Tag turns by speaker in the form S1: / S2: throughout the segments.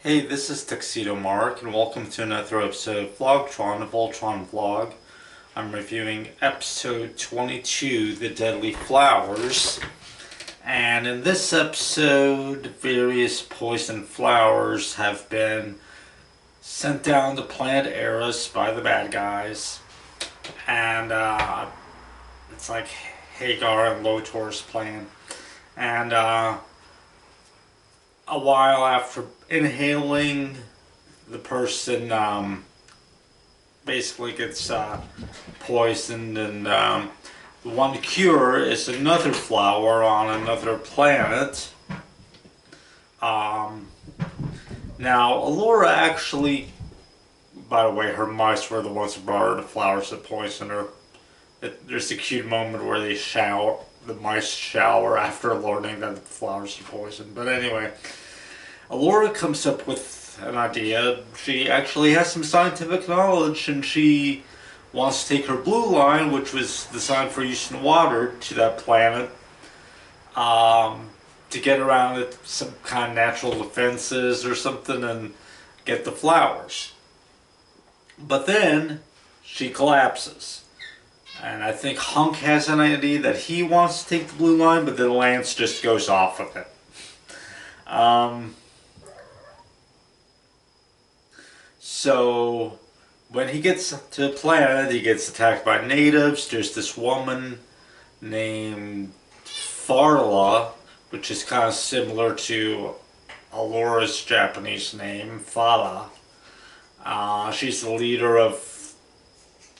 S1: Hey, this is Tuxedo Mark, and welcome to another episode of VLOGTRON, a Voltron vlog. I'm reviewing episode 22, The Deadly Flowers. And in this episode, various poison flowers have been sent down to planet Eris by the bad guys. And it's like Hagar and Lotor's plan. And a while after inhaling, the person basically gets poisoned, and the one to cure is another flower on another planet. Now, Allura actually, by the way, her mice were the ones who brought her the flowers that poisoned her. There's a cute moment where they shower, the mice shower after learning that the flowers are poisoned. But anyway, Allura comes up with an idea. She actually has some scientific knowledge, and she wants to take her blue line, which was designed for use in water, to that planet to get around it, some kind of natural defenses or something, and get the flowers. But then she collapses. And I think Hunk has an idea that he wants to take the blue line, but then Lance just goes off of it. So when he gets to the planet, he gets attacked by natives. There's this woman named Farla, which is kind of similar to Allura's Japanese name, Farla. She's the leader of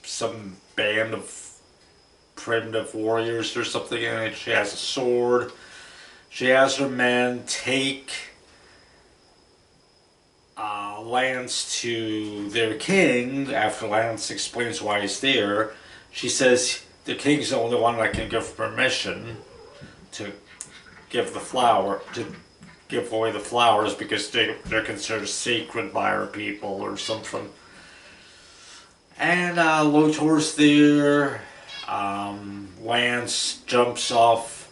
S1: some band of primitive warriors or something, and she has a sword. She has her men take Lance to their king. After Lance explains why he's there, she says the king's the only one that can give permission to give away the flowers, because they're considered sacred by our people or something. And Lotor's there. Lance jumps off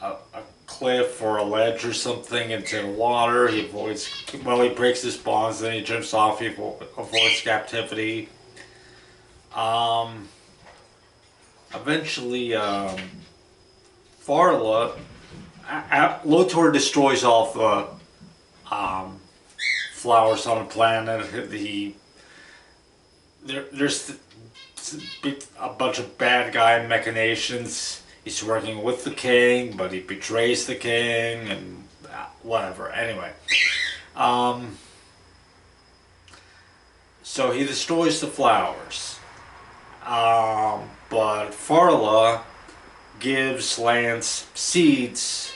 S1: a cliff or a ledge or something into the water. He breaks his bonds, then he jumps off, he avoids captivity. Eventually, Farla, Lotor destroys all the flowers on the planet. There's a bunch of bad guy machinations. He's working with the king, but he betrays the king, and whatever. Anyway, so he destroys the flowers, but Farla gives Lance seeds,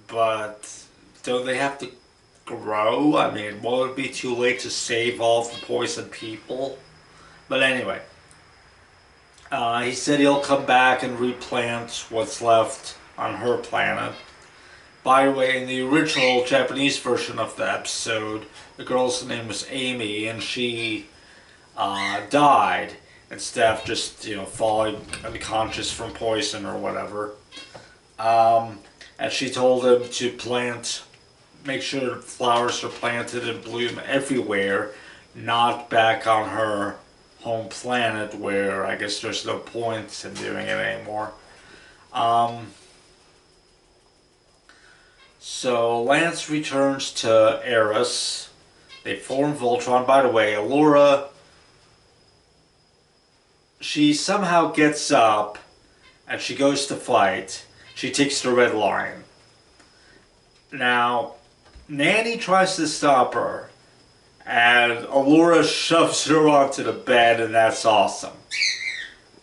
S1: but don't they have to grow? I mean, will it be too late to save all the poisoned people? But anyway, he said he'll come back and replant what's left on her planet. By the way, in the original Japanese version of the episode, the girl's name was Amy, and she died instead of just, falling unconscious from poison or whatever. And she told him to make sure flowers are planted and bloom everywhere, not back on her home planet, where I guess there's no point in doing it anymore. So Lance returns to Eris. They form Voltron. By the way, Allura, she somehow gets up and she goes to fight. She takes the red line. Now, Nanny tries to stop her, and Allura shoves her onto the bed, and that's awesome.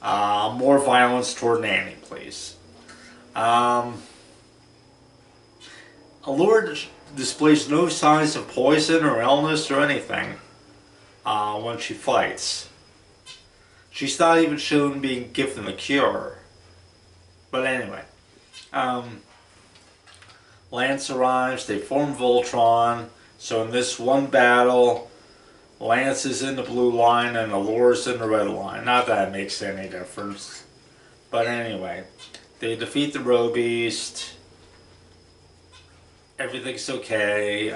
S1: More violence toward Nanny, please. Allura displays no signs of poison or illness or anything when she fights. She's not even shown being given a cure. But anyway, Lance arrives, they form Voltron. So in this one battle, Lance is in the blue line and Allura's in the red line. Not that it makes any difference. But anyway, they defeat the Roe Beast. everything's okay.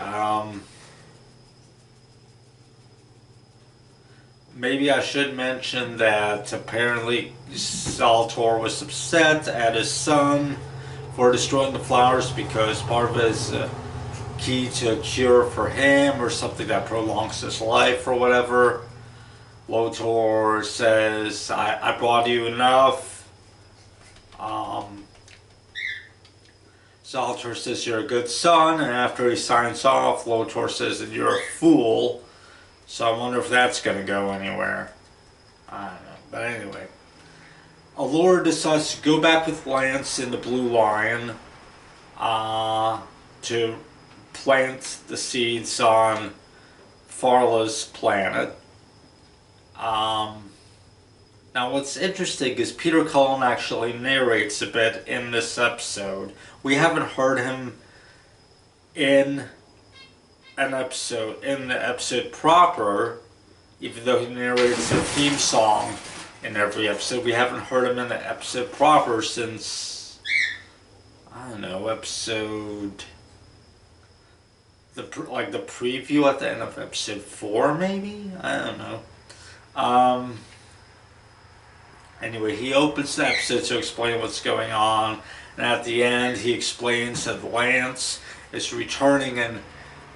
S1: Maybe I should mention that apparently Saltor was upset at his son for destroying the flowers because part of it is key to a cure for him or something that prolongs his life or whatever. Lotor says, I brought you enough. Saltor says, you're a good son, and after he signs off, Lotor says that you're a fool. So I wonder if that's going to go anywhere. I don't know. But anyway. Allura decides to go back with Lance in the Blue Lion to plant the seeds on Farla's planet. Now what's interesting is Peter Cullen actually narrates a bit in this episode. We haven't heard him in the episode proper, even though he narrates the theme song in every episode. We haven't heard him in the episode proper since, I don't know, the preview at the end of episode 4 maybe? I don't know. Anyway, he opens the episode to explain what's going on, and at the end he explains that Lance is returning in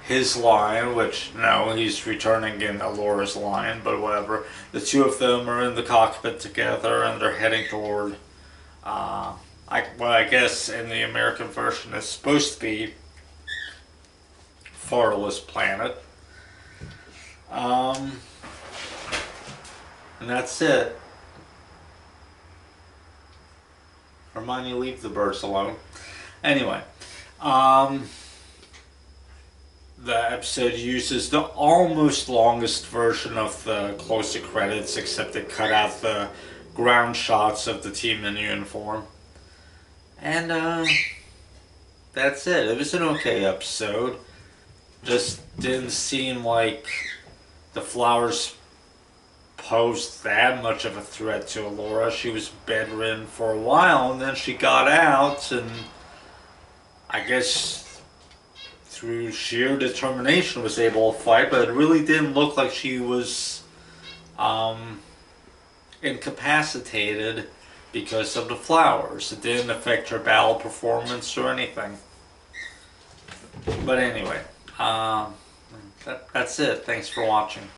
S1: his line, which, no, he's returning in Allura's line, but whatever. The two of them are in the cockpit together, and they're heading toward, I guess in the American version it's supposed to be Farla's planet. And that's it. Hermione, leave the birds alone. Anyway, the episode uses the almost longest version of the closing credits, except it cut out the ground shots of the team in uniform. And that's it. It was an okay episode. Just didn't seem like the flowers posed that much of a threat to Allura. She was bedridden for a while, and then she got out, and I guess through sheer determination was able to fight, but it really didn't look like she was incapacitated because of the flowers. It didn't affect her battle performance or anything. But anyway, that's it. Thanks for watching.